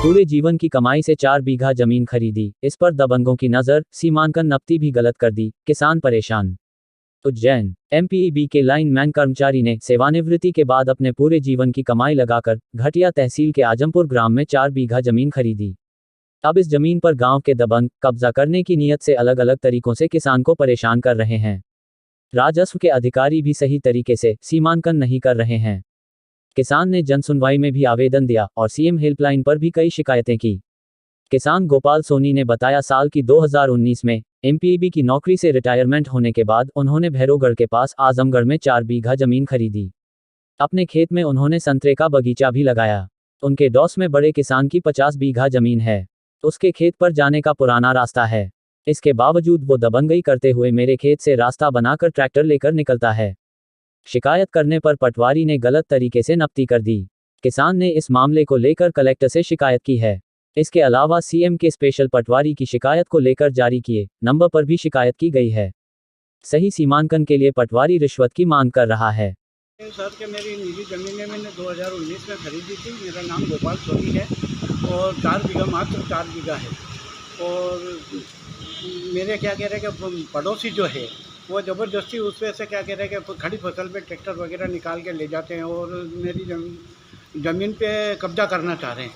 पूरे जीवन की कमाई से 4 बीघा जमीन खरीदी, इस पर दबंगों की नजर, सीमांकन नपती भी गलत कर दी, किसान परेशान। उज्जैन एमपीईबी के लाइनमैन कर्मचारी ने सेवानिवृत्ति के बाद अपने पूरे जीवन की कमाई लगाकर घटिया तहसील के आजमपुर ग्राम में 4 बीघा जमीन खरीदी। अब इस जमीन पर गांव के दबंग कब्जा करने की नीयत से अलग अलग तरीकों से किसान को परेशान कर रहे हैं। राजस्व के अधिकारी भी सही तरीके से सीमांकन नहीं कर रहे हैं। किसान ने जनसुनवाई में भी आवेदन दिया और सीएम हेल्पलाइन पर भी कई शिकायतें की। किसान गोपाल सोनी ने बताया साल की 2019 में एमपीईबी की नौकरी से रिटायरमेंट होने के बाद उन्होंने भैरोगढ़ के पास आजमगढ़ में 4 बीघा जमीन खरीदी। अपने खेत में उन्होंने संतरे का बगीचा भी लगाया। उनके डॉस में बड़े किसान की 50 बीघा जमीन है। उसके खेत पर जाने का पुराना रास्ता है। इसके बावजूद वो दबंगई करते हुए मेरे खेत से रास्ता बनाकर ट्रैक्टर लेकर निकलता है। शिकायत करने पर पटवारी ने गलत तरीके से नपती कर दी। किसान ने इस मामले को लेकर कलेक्टर से शिकायत की है। इसके अलावा सीएम के स्पेशल पटवारी की शिकायत को लेकर जारी किए नंबर पर भी शिकायत की गई है। सही सीमांकन के लिए पटवारी रिश्वत की मांग कर रहा है। सर के मेरी निजी ज़मीनें मैंने 2019 में खरीदी थी। मेरा नाम गोपाल सोनी है और 4 बीघा मात्र 4 बीघा है। और मेरे क्या कह रहे हैं कि पड़ोसी जो है वो ज़बरदस्ती उसमें से क्या कह रहे हैं कि खड़ी फसल पे ट्रैक्टर वगैरह निकाल के ले जाते हैं और मेरी ज़मीन पे कब्जा करना चाह रहे हैं।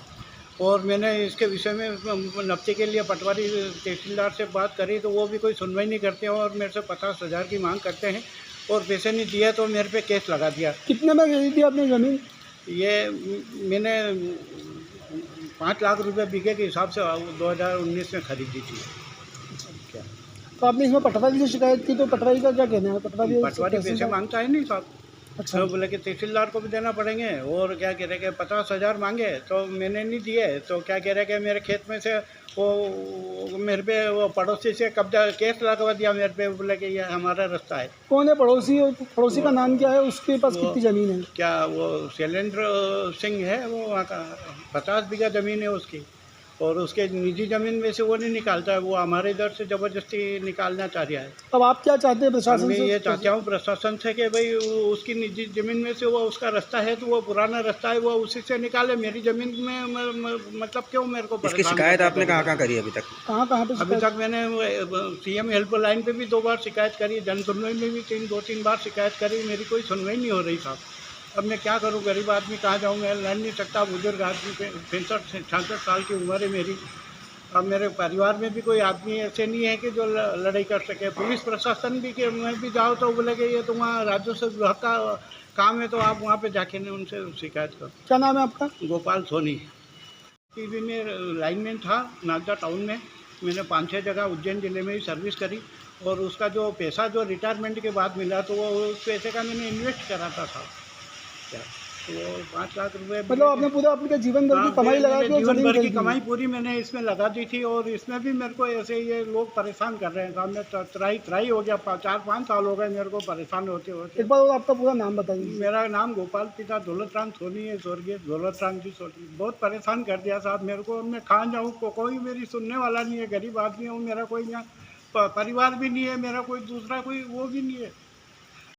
और मैंने इसके विषय में नफ्ती के लिए पटवारी तहसीलदार से बात करी तो वो भी कोई सुनवाई नहीं करते हैं और मेरे से 50,000 की मांग करते हैं और पैसे नहीं दिए तो मेरे पे केस लगा दिया। कितने में खरीदी थी आपने ज़मीन? ये मैंने 5 लाख रुपए बीघे के हिसाब से 2019 में खरीदी थी। क्या तो आपने इसमें पटवारी से शिकायत की तो पटवारी का क्या कहना है? पटवारी पैसे मांगता है नहीं साहब। अच्छा, तो बोले कि तहसीलदार को भी देना पड़ेंगे और क्या कह रहे कि 50,000 मांगे तो मैंने नहीं दिए। तो क्या कह रहे कि मेरे खेत में से वो मेरे पे वो पड़ोसी से कब्जा केस लगवा दिया मेरे पे। बोले कि ये हमारा रास्ता है। कौन है पड़ोसी और पड़ोसी का नाम क्या है? उसके पास कितनी ज़मीन है? क्या वो शैलेंद्र सिंह है, वो वहाँ का 50 बीघा ज़मीन है उसकी और उसके निजी ज़मीन में से वो नहीं निकालता है। वो हमारे इधर से ज़बरदस्ती निकालना चाह रहा है। अब आप क्या चाहते हैं प्रशासन मैं से? ये चाहता हूँ प्रशासन से कि भाई उसकी निजी ज़मीन में से वो उसका रास्ता है तो वो पुराना रास्ता है वो उसी से निकाले। मेरी ज़मीन में मतलब क्यों मेरे को इसकी शिकायत आपने कहाँ करी अभी तक? कहाँ कहाँ पे अभी तक मैंने सीएम हेल्पलाइन पे भी 2 बार शिकायत करी, जन सुनवाई में भी 2-3 बार शिकायत करी। मेरी कोई सुनवाई नहीं हो रही साहब। अब मैं क्या करूं? गरीब आदमी कहाँ जाऊं? मैं लड़ नहीं सकता। बुजुर्ग आदमी 65-66 साल की उम्र है मेरी। अब मेरे परिवार में भी कोई आदमी ऐसे नहीं है कि जो लड़ाई कर सके। पुलिस प्रशासन भी के मैं भी जाओ तो बोले कि ये तो वहाँ राजस्व विभाग का काम है तो आप वहाँ पे जाके उनसे शिकायत करो। क्या नाम है आपका? गोपाल सोनी। टीवी में लाइनमैन था नागदा टाउन में। मैंने 5-6 जगह उज्जैन ज़िले में ही सर्विस करी और उसका जो पैसा जो रिटायरमेंट के बाद मिला तो वो उस पैसे का मैंने इन्वेस्ट करा था साहब। क्या वो 5 लाख रुपए मतलब आपने पूरा अपने जीवन भर की कमाई लगा के जीवन ज़मीन भर की खरीदी? कमाई पूरी मैंने इसमें लगा दी थी और इसमें भी मेरे को ऐसे ये लोग परेशान कर रहे हैं साहब। मैं त्राही हो गया। 4-5 साल हो गए मेरे को परेशान होते होते। एक बार और आपका पूरा नाम बताइए। मेरा नाम गोपाल पिता दौलतराम सोनी है, स्वर्गीय दौलतराम जी सोनी। बहुत परेशान कर दिया साहब मेरे को। मैं कहाँ जाऊँ? कोई मेरी सुनने वाला नहीं है। गरीब आदमी हूँ, मेरा कोई यहाँ परिवार भी नहीं है, मेरा कोई दूसरा कोई वो भी नहीं है।